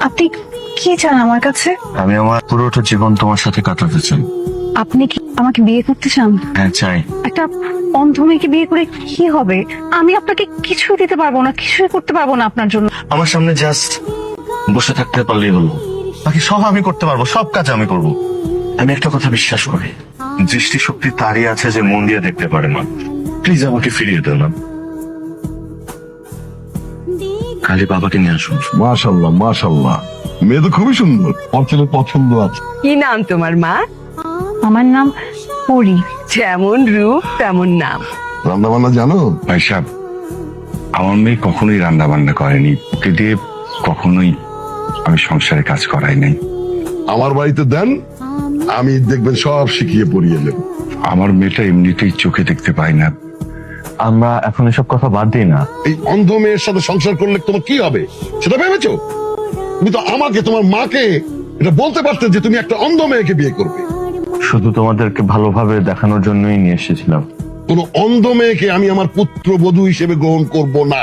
আপনি কি চান আমার কাছে? আমি আমার পুরোটা জীবন তোমার সাথে কাটাতে চাই। আপনি কি আমাকে বিয়ে করতে চান? হ্যাঁ চাই। একটা অন্ধ মেয়েকে বিয়ে করে কি হবে? আমি আপনাকে কিছুই দিতে পারবো না, কিছুই করতে পারবো না আপনার জন্য। আমার সামনে জাস্ট বসে থাকতে পারলেই হলো, বাকি সব আমি করতে পারবো, সব কাজ আমি করব। আমি একটা কথা বিশ্বাস করি, দৃষ্টিশক্তি তারই আছে যে মন দিয়ে দেখতে পারে না। প্লিজ আমাকে ফিরিয়ে দেন না। কালি বাবাকে নিয়ে আসুন। মাশাল্লাহ মাশাল্লাহ, মেয়ে তো খুবই সুন্দর, আমার ছেলের পছন্দ আছে। কি নাম তোমার মা? আমার নাম পরি। যেমন রূপ তেমন নাম। রান্না বান্না জানো? ভাই সাহেব, আমার মেয়ে কখনোই রান্না বান্না করেনি, ওকে দিয়ে কখনোই আমি সংসারে কাজ করাই নাই। আমার বাড়িতে দেন, আমি দেখবেন সব শিখিয়ে পড়িয়ে দেব। আমার মেয়েটা এমনিতেই চোখে দেখতে পায় না। আমরা এখন এসব কথা বাদ দিই না। এই অন্ধ মেয়ের সাথে সংসার করলে তোমার কি হবে সেটা ভেবেছো? তুমি তো আমাকে, তোমার মাকে এটা বলতে পারতে যে তুমি একটা অন্ধ মেয়েকে বিয়ে করবে। শুধু তোমাদেরকে ভালোভাবে দেখানোর জন্যই নিয়ে এসেছিলাম। কোন অন্ধ মেয়েকে আমি আমার পুত্রবধূ হিসেবে গ্রহণ করব না।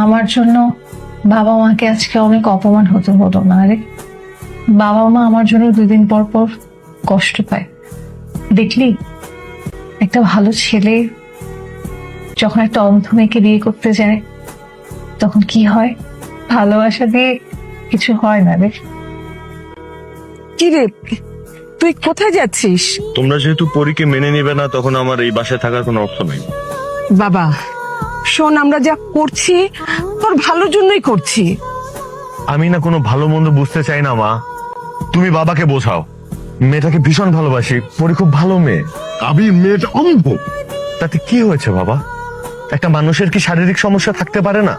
আমার জন্য বাবা মাকে আজকে অনেক অপমান হতে হলো না রে। বাবা মা আমার জন্য 2 দিন পর পর কষ্ট পায়। দেখলি, একটা ভালো ছেলে যখন একটা অন্ধ মেয়েকে বিয়ে করতে যায় তখন কি হয়? ভালোবাসা দিয়ে কিছু হয় না রে। কি রে, তুই কোথায় যাচ্ছিস? তোমরা যেহেতু পরীকে মেনে নিবে না, তখন আমার এই বাসায় থাকার কোনো অর্থ নেই। বাবা শোন, আমরা যা করছি তোর ভালোর জন্যই করছি। আমি না কোনো ভালো মন্দ বুঝতে চাই না মা, তুমি বাবাকে বোঝাও। মেয়েটাকে ভীষণ ভালোবাসি, পরী খুব ভালো মেয়ে। আবির মেয়েটা অন্ধ। তাতে কি হয়েছে বাবা? একটা মানুষের কি শারীরিক সমস্যা থাকতে পারে না?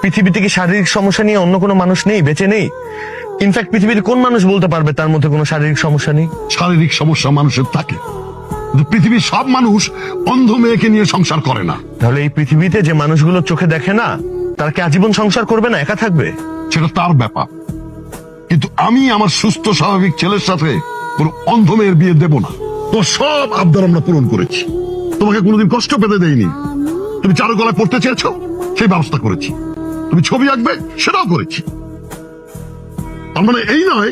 পৃথিবীতে কি শারীরিক সমস্যা নিয়ে অন্য কোনো মানুষ নেই, বেঁচে নেই? ইনফ্যাক্ট পৃথিবীর কোন মানুষ বলতে পারবে তার মধ্যে কোনো শারীরিক সমস্যা নেই? শারীরিক সমস্যা মানুষের থাকে, কিন্তু পৃথিবীর সব মানুষ অন্ধ মেয়েকে নিয়ে সংসার করে না। তাহলে এই পৃথিবীতে যে মানুষগুলো চোখে দেখে না, তারা কি আজীবন সংসার করবে না, একা থাকবে? সেটা তার ব্যাপার, কিন্তু আমি আমার সুস্থ স্বাভাবিক ছেলের সাথে কোন অন্ধ মেয়ের বিয়ে দেব না। তো সব আবদার আমরা পূরণ করেছি, তোমাকে কোনোদিন কষ্ট পেতে দেইনি। তুমি চারুকলায় পড়তে চেয়েছো, সেই ব্যবস্থা করেছি। তুমি ছবি আঁকবে, সেটাও করেছি। তার মানে এই নয়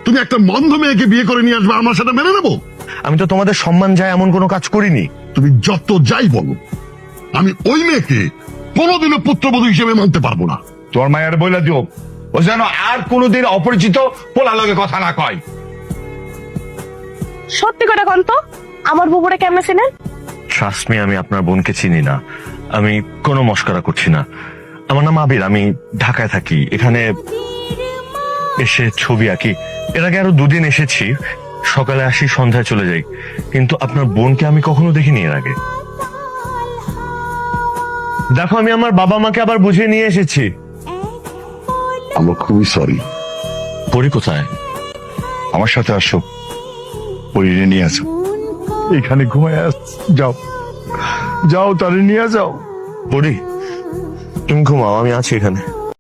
তুমি একটা অন্ধ মেয়েকে বিয়ে করে নিয়ে আসবে, আমরা সেটা মেনে নেবো। আমি তো তোমাদের সম্মান যায় এমন কোনো কাজ করিনি। তুমি যত যাই বলো, আমি ওই মেয়েকে কোনোদিনও পুত্রবধূ হিসেবে মানতে পারবো না। তোর মায়ের বইলা দিও, ও যেন আর কোনোদিন অপরিচিত পোলা লগে কথা না কয়। সত্যি করে কোন তো, আমার বুবুরে কেমনে চিনেন? ট্রাস্ট মি, আমি আপনার বোনকে চিনি না। আমি কোনো মস্করা করছি না। আমার নাম আবির, আমি ঢাকায় থাকি। এখানে এসে ছবি আঁকি। এর আগে আরো 2 দিন এসেছি, সকালে আসি, সন্ধ্যায় চলে যাই। কিন্তু আপনার বোনকে আমি কখনো দেখিনি এর আগে। দেখো, আমি আমার বাবা মাকে আবার বুঝিয়ে নিয়ে এসেছি। আমরা খুবই সরি। পরি কোথায়? আমার সাথে আসো, পরিরে নিয়ে আসো। এখানে ঘুমায় যাও, যাও তারে নিয়ে যাও। পরি, তুমি ঘুমাও, আমি আছি এখানে।